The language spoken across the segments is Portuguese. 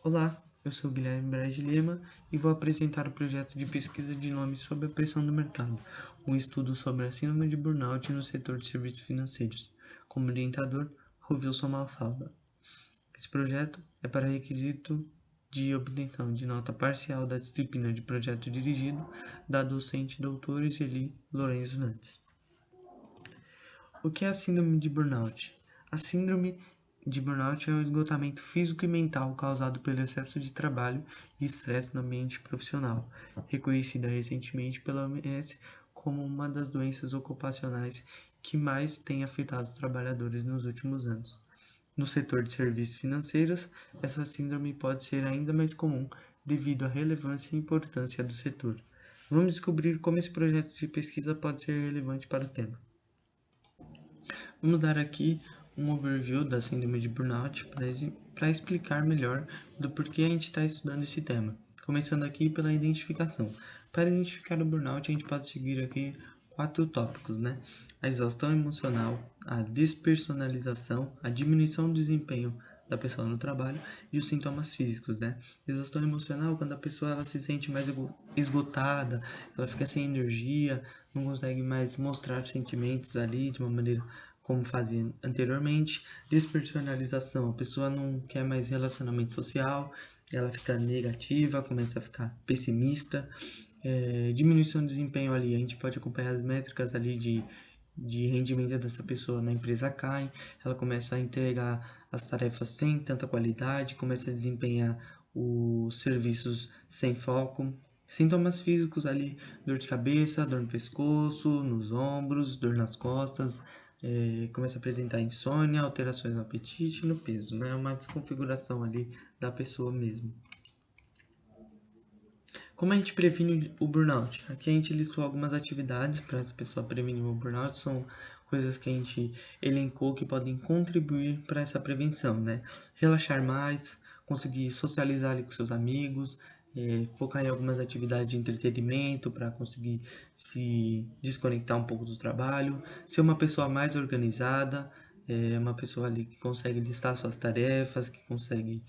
Olá, eu sou Guilherme Braz de Lima e vou apresentar o projeto de pesquisa de nome sobre a pressão do mercado, um estudo sobre a síndrome de burnout no setor de serviços financeiros. Como orientador, Rovilson Mafalda. Esse projeto é para requisito de obtenção de nota parcial da disciplina de projeto dirigido da docente doutora Geli Lourenço Nantes. O que é a síndrome de burnout? A síndrome de burnout é o esgotamento físico e mental causado pelo excesso de trabalho e estresse no ambiente profissional, reconhecida recentemente pela OMS como uma das doenças ocupacionais que mais tem afetado os trabalhadores nos últimos anos. No setor de serviços financeiros, essa síndrome pode ser ainda mais comum devido à relevância e importância do setor. Vamos descobrir como esse projeto de pesquisa pode ser relevante para o tema. Vamos dar aqui um overview da síndrome de burnout para explicar melhor do porquê a gente está estudando esse tema. Começando aqui pela identificação. Para identificar o burnout, a gente pode seguir aqui 4 tópicos, né? A exaustão emocional, a despersonalização, a diminuição do desempenho da pessoa no trabalho e os sintomas físicos, né? Exaustão emocional, quando a pessoa ela se sente mais esgotada, ela fica sem energia, não consegue mais mostrar sentimentos ali de uma maneira como fazia anteriormente. Despersonalização, a pessoa não quer mais relacionamento social, ela fica negativa, começa a ficar pessimista. Diminuição de desempenho ali, a gente pode acompanhar as métricas ali de rendimento dessa pessoa na empresa caem, ela começa a entregar as tarefas sem tanta qualidade, começa a desempenhar os serviços sem foco. Sintomas físicos ali, dor de cabeça, dor no pescoço, nos ombros, dor nas costas, começa a apresentar insônia, alterações no apetite e no peso, né? Uma desconfiguração ali da pessoa mesmo. Como a gente previne o burnout? Aqui a gente listou algumas atividades para essa pessoa prevenir o burnout, são coisas que a gente elencou que podem contribuir para essa prevenção, né? Relaxar mais, conseguir socializar ali com seus amigos, focar em algumas atividades de entretenimento para conseguir se desconectar um pouco do trabalho, ser uma pessoa mais organizada, uma pessoa ali que consegue listar suas tarefas, que consegue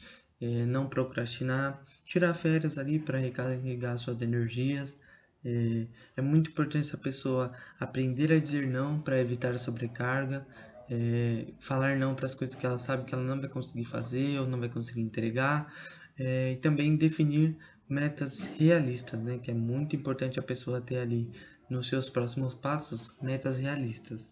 não procrastinar, tirar férias ali para recarregar suas energias. É muito importante essa pessoa aprender a dizer não para evitar a sobrecarga, falar não para as coisas que ela sabe que ela não vai conseguir fazer ou não vai conseguir entregar, e também definir metas realistas, né? Que é muito importante a pessoa ter ali nos seus próximos passos metas realistas.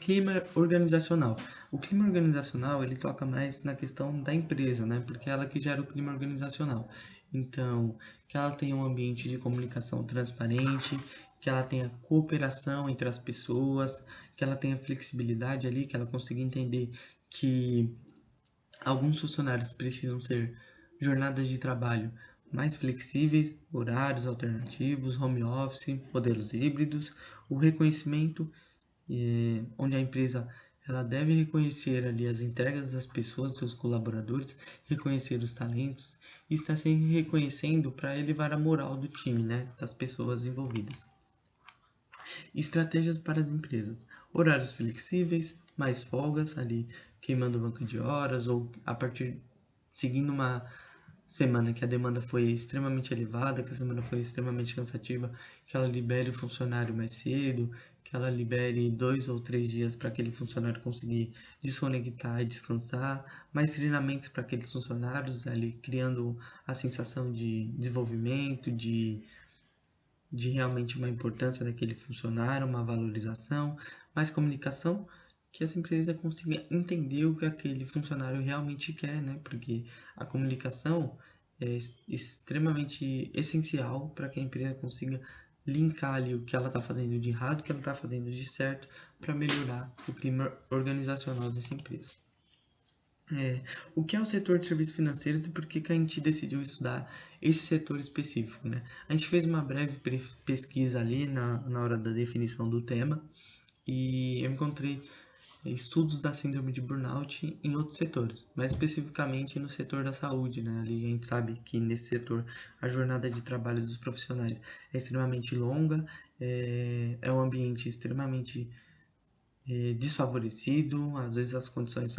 Clima organizacional. O clima organizacional, ele toca mais na questão da empresa, né? Porque é ela que gera o clima organizacional. Então, que ela tenha um ambiente de comunicação transparente, que ela tenha cooperação entre as pessoas, que ela tenha flexibilidade ali, que ela consiga entender que alguns funcionários precisam ser jornadas de trabalho mais flexíveis, horários alternativos, home office, modelos híbridos, o reconhecimento onde a empresa ela deve reconhecer ali as entregas das pessoas, dos seus colaboradores, reconhecer os talentos e estar sempre reconhecendo para elevar a moral do time, né, das pessoas envolvidas. Estratégias para as empresas: horários flexíveis, mais folgas ali, queimando o banco de horas ou a partir seguindo uma semana que a demanda foi extremamente elevada, que a semana foi extremamente cansativa, que ela libere o funcionário mais cedo, que ela libere 2 ou 3 dias para aquele funcionário conseguir desconectar e descansar, mais treinamentos para aqueles funcionários, ali criando a sensação de desenvolvimento, de realmente uma importância daquele funcionário, uma valorização, mais comunicação, que essa empresa consiga entender o que aquele funcionário realmente quer, né? Porque a comunicação é extremamente essencial para que a empresa consiga linkar ali o que ela está fazendo de errado, o que ela está fazendo de certo, para melhorar o clima organizacional dessa empresa. O que é o setor de serviços financeiros e por que a gente decidiu estudar esse setor específico, né? A gente fez uma breve pesquisa ali na hora da definição do tema e eu encontrei estudos da síndrome de burnout em outros setores, mais especificamente no setor da saúde, né? Ali a gente sabe que nesse setor a jornada de trabalho dos profissionais é extremamente longa, é um ambiente extremamente desfavorecido, às vezes as condições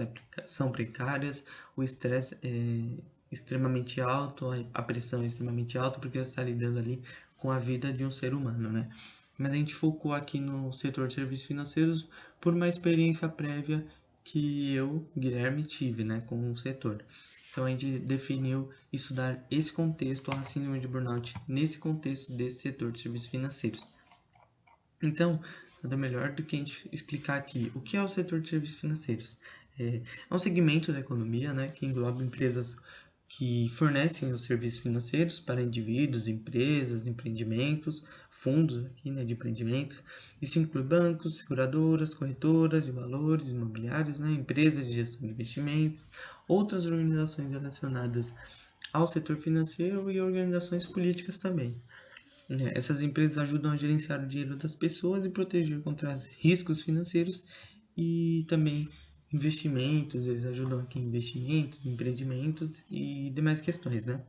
são precárias, o estresse é extremamente alto, a pressão é extremamente alta, porque você está lidando ali com a vida de um ser humano, né? Mas a gente focou aqui no setor de serviços financeiros por uma experiência prévia que eu, Guilherme, tive, né, com o setor. Então a gente definiu estudar esse contexto, a síndrome de burnout, nesse contexto desse setor de serviços financeiros. Então, nada melhor do que a gente explicar aqui o que é o setor de serviços financeiros. É um segmento da economia, né, que engloba empresas que fornecem os serviços financeiros para indivíduos, empresas, empreendimentos, fundos aqui, né, de empreendimentos. Isso inclui bancos, seguradoras, corretoras de valores, imobiliários, né, empresas de gestão de investimentos, outras organizações relacionadas ao setor financeiro e organizações políticas também. Essas empresas ajudam a gerenciar o dinheiro das pessoas e proteger contra riscos financeiros e também investimentos, eles ajudam aqui em investimentos, empreendimentos e demais questões, né?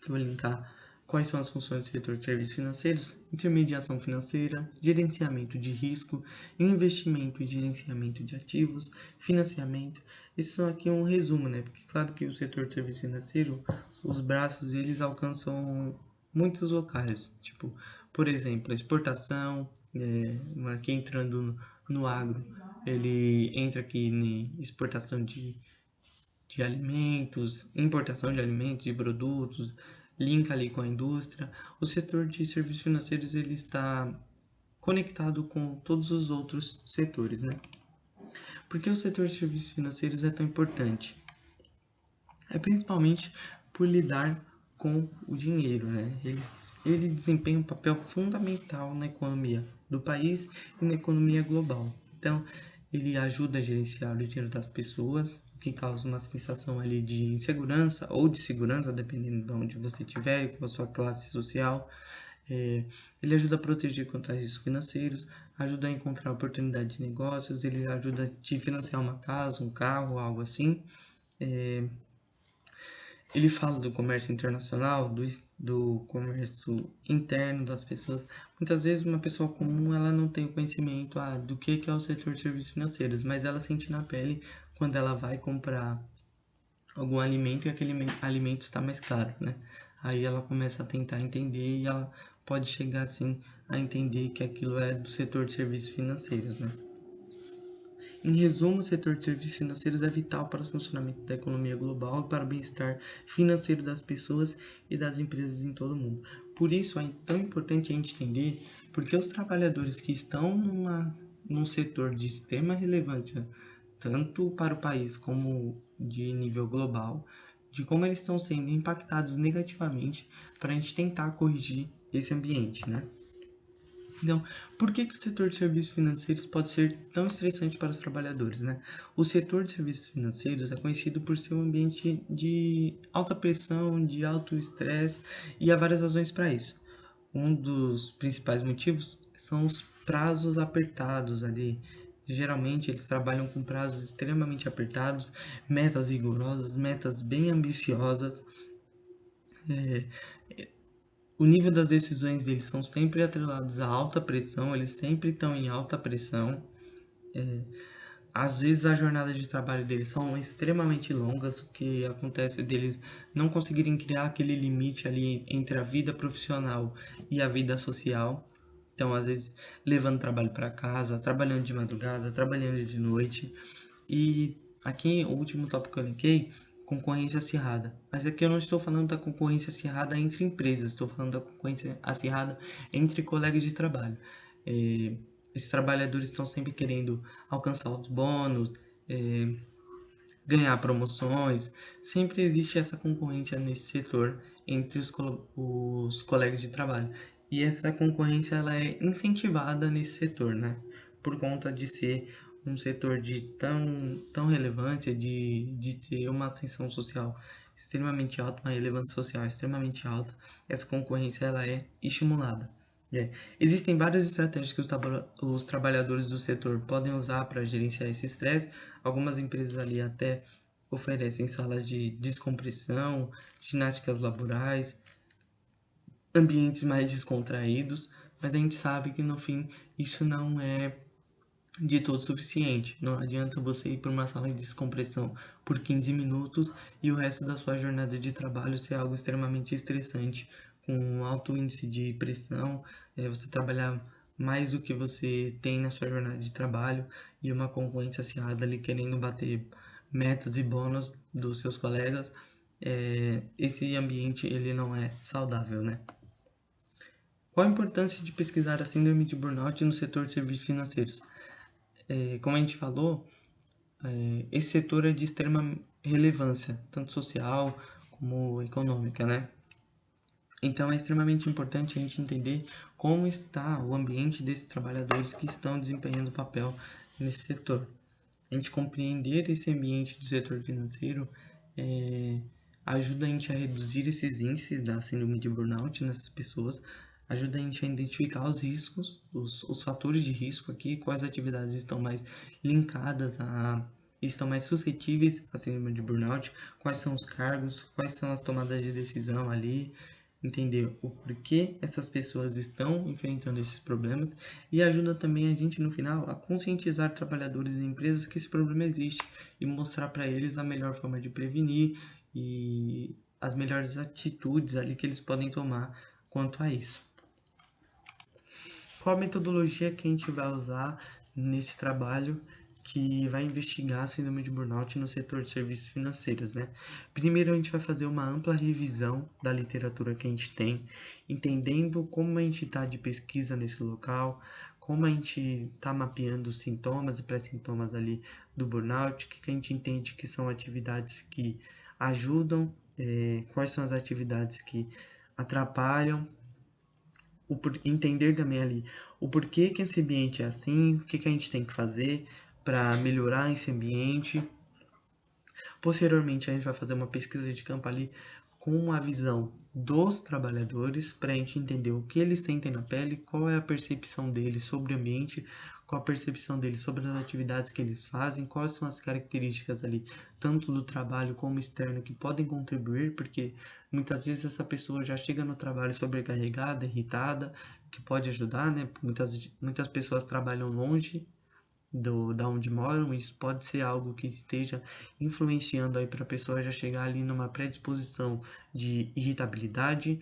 Eu vou linkar quais são as funções do setor de serviços financeiros: intermediação financeira, gerenciamento de risco, investimento e gerenciamento de ativos, financiamento. Esses são aqui um resumo, né? Porque claro que o setor de serviço financeiro, os braços eles alcançam muitos locais, tipo, por exemplo, a exportação, aqui entrando no agro, ele entra aqui em exportação de alimentos, importação de alimentos, de produtos, linka ali com a indústria. O setor de serviços financeiros ele está conectado com todos os outros setores, né? Por que o setor de serviços financeiros é tão importante? É principalmente por lidar com o dinheiro, né? Ele desempenha um papel fundamental na economia do país e na economia global. Então, ele ajuda a gerenciar o dinheiro das pessoas, o que causa uma sensação ali de insegurança ou de segurança, dependendo de onde você estiver, com a sua classe social. Ele ajuda a proteger contra riscos financeiros, ajuda a encontrar oportunidades de negócios, ele ajuda a te financiar uma casa, um carro, algo assim. Ele fala do comércio internacional, do comércio interno das pessoas. Muitas vezes uma pessoa comum ela não tem o conhecimento do que é o setor de serviços financeiros, mas ela sente na pele quando ela vai comprar algum alimento e aquele alimento está mais caro, né? Aí ela começa a tentar entender e ela pode chegar assim a entender que aquilo é do setor de serviços financeiros, né? Em resumo, o setor de serviços financeiros é vital para o funcionamento da economia global e para o bem-estar financeiro das pessoas e das empresas em todo o mundo. Por isso é tão importante a gente entender porque os trabalhadores que estão num setor de extrema relevância, tanto para o país como de nível global, de como eles estão sendo impactados negativamente para a gente tentar corrigir esse ambiente, né? Então, por que o setor de serviços financeiros pode ser tão estressante para os trabalhadores, né? O setor de serviços financeiros é conhecido por ser um ambiente de alta pressão, de alto estresse, e há várias razões para isso. Um dos principais motivos são os prazos apertados ali. Geralmente eles trabalham com prazos extremamente apertados, metas rigorosas, metas bem ambiciosas. O nível das decisões deles são sempre atrelados a alta pressão, eles sempre estão em alta pressão. Às vezes a jornada de trabalho deles são extremamente longas, o que acontece deles não conseguirem criar aquele limite ali entre a vida profissional e a vida social. Então, às vezes, levando trabalho para casa, trabalhando de madrugada, trabalhando de noite. E aqui, o último tópico que eu linkei, concorrência acirrada. Mas aqui eu não estou falando da concorrência acirrada entre empresas, estou falando da concorrência acirrada entre colegas de trabalho. Esses trabalhadores estão sempre querendo alcançar os bônus, ganhar promoções. Sempre existe essa concorrência nesse setor entre os colegas de trabalho. E essa concorrência ela é incentivada nesse setor, né? Por conta de ser um setor de tão relevante, de ter uma ascensão social extremamente alta, uma relevância social extremamente alta, essa concorrência ela é estimulada. Existem várias estratégias que os trabalhadores do setor podem usar para gerenciar esse estresse. Algumas empresas ali até oferecem salas de descompressão, ginásticas laborais, ambientes mais descontraídos, mas a gente sabe que no fim isso não é de todo suficiente. Não adianta você ir para uma sala de descompressão por 15 minutos e o resto da sua jornada de trabalho ser algo extremamente estressante, com um alto índice de pressão, você trabalhar mais do que você tem na sua jornada de trabalho e uma concorrência acirrada ali querendo bater metas e bônus dos seus colegas. Esse ambiente ele não é saudável, né? Qual a importância de pesquisar a síndrome de burnout no setor de serviços financeiros? Como a gente falou, esse setor é de extrema relevância, tanto social como econômica, né? Então é extremamente importante a gente entender como está o ambiente desses trabalhadores que estão desempenhando papel nesse setor. A gente compreender esse ambiente do setor financeiro ajuda a gente a reduzir esses índices da síndrome de burnout nessas pessoas, ajuda a gente a identificar os riscos, os fatores de risco aqui, quais atividades estão mais linkadas estão mais suscetíveis à síndrome de burnout, quais são os cargos, quais são as tomadas de decisão ali, entender o porquê essas pessoas estão enfrentando esses problemas e ajuda também a gente no final a conscientizar trabalhadores e empresas que esse problema existe e mostrar para eles a melhor forma de prevenir e as melhores atitudes ali que eles podem tomar quanto a isso. Qual a metodologia que a gente vai usar nesse trabalho que vai investigar a síndrome de burnout no setor de serviços financeiros, né? Primeiro a gente vai fazer uma ampla revisão da literatura que a gente tem, entendendo como a gente está de pesquisa nesse local, como a gente está mapeando os sintomas e pré-sintomas ali do burnout, o que a gente entende que são atividades que ajudam, quais são as atividades que atrapalham, entender também ali o porquê que esse ambiente é assim, o que a gente tem que fazer para melhorar esse ambiente. Posteriormente, a gente vai fazer uma pesquisa de campo ali com a visão dos trabalhadores para a gente entender o que eles sentem na pele, qual é a percepção deles sobre o ambiente, qual a percepção deles sobre as atividades que eles fazem, quais são as características ali, tanto do trabalho como externo, que podem contribuir, porque muitas vezes essa pessoa já chega no trabalho sobrecarregada, irritada, que pode ajudar, né? Muitas pessoas trabalham longe da onde moram, isso pode ser algo que esteja influenciando aí para a pessoa já chegar ali numa predisposição de irritabilidade.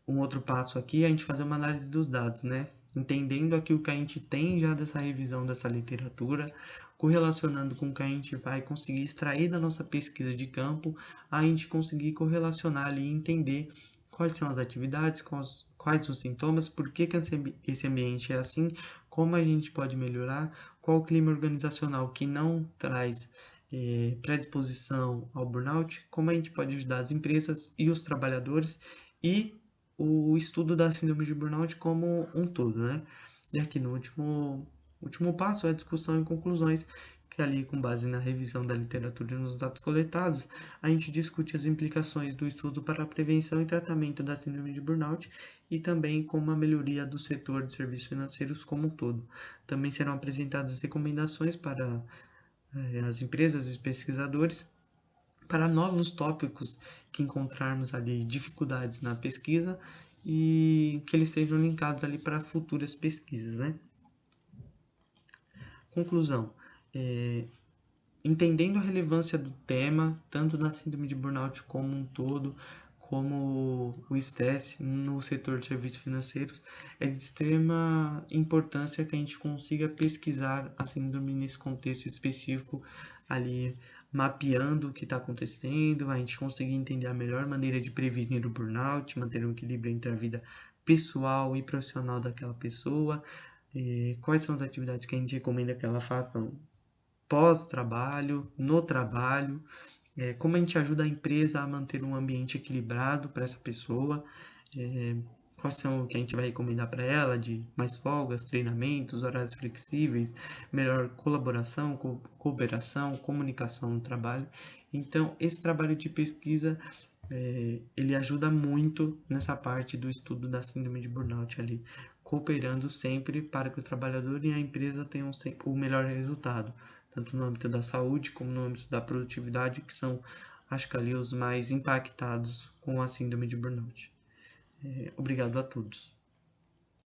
Um outro passo aqui é a gente fazer uma análise dos dados, né? Entendendo aquilo que a gente tem já dessa revisão dessa literatura, correlacionando com o que a gente vai conseguir extrair da nossa pesquisa de campo, a gente conseguir correlacionar ali e entender quais são as atividades, quais os sintomas, por que esse ambiente é assim, como a gente pode melhorar, qual o clima organizacional que não traz predisposição ao burnout, como a gente pode ajudar as empresas e os trabalhadores e o estudo da síndrome de burnout como um todo, né? E aqui no último passo é a discussão e conclusões, que ali, com base na revisão da literatura e nos dados coletados, a gente discute as implicações do estudo para a prevenção e tratamento da síndrome de burnout e também como a melhoria do setor de serviços financeiros como um todo. Também serão apresentadas recomendações para as empresas e pesquisadores para novos tópicos que encontrarmos ali dificuldades na pesquisa e que eles sejam linkados ali para futuras pesquisas, né? Conclusão. Entendendo a relevância do tema, tanto na síndrome de burnout como um todo, como o estresse no setor de serviços financeiros, é de extrema importância que a gente consiga pesquisar a síndrome nesse contexto específico, ali mapeando o que está acontecendo, a gente conseguir entender a melhor maneira de prevenir o burnout, manter um equilíbrio entre a vida pessoal e profissional daquela pessoa, quais são as atividades que a gente recomenda que ela faça pós-trabalho, no trabalho, como a gente ajuda a empresa a manter um ambiente equilibrado para essa pessoa, quais são o que a gente vai recomendar para ela de mais folgas, treinamentos, horários flexíveis, melhor colaboração, cooperação, comunicação no trabalho. Então, esse trabalho de pesquisa ele ajuda muito nessa parte do estudo da síndrome de burnout ali, cooperando sempre para que o trabalhador e a empresa tenham o melhor resultado, tanto no âmbito da saúde como no âmbito da produtividade, que são, acho que ali, os mais impactados com a síndrome de burnout. Obrigado a todos.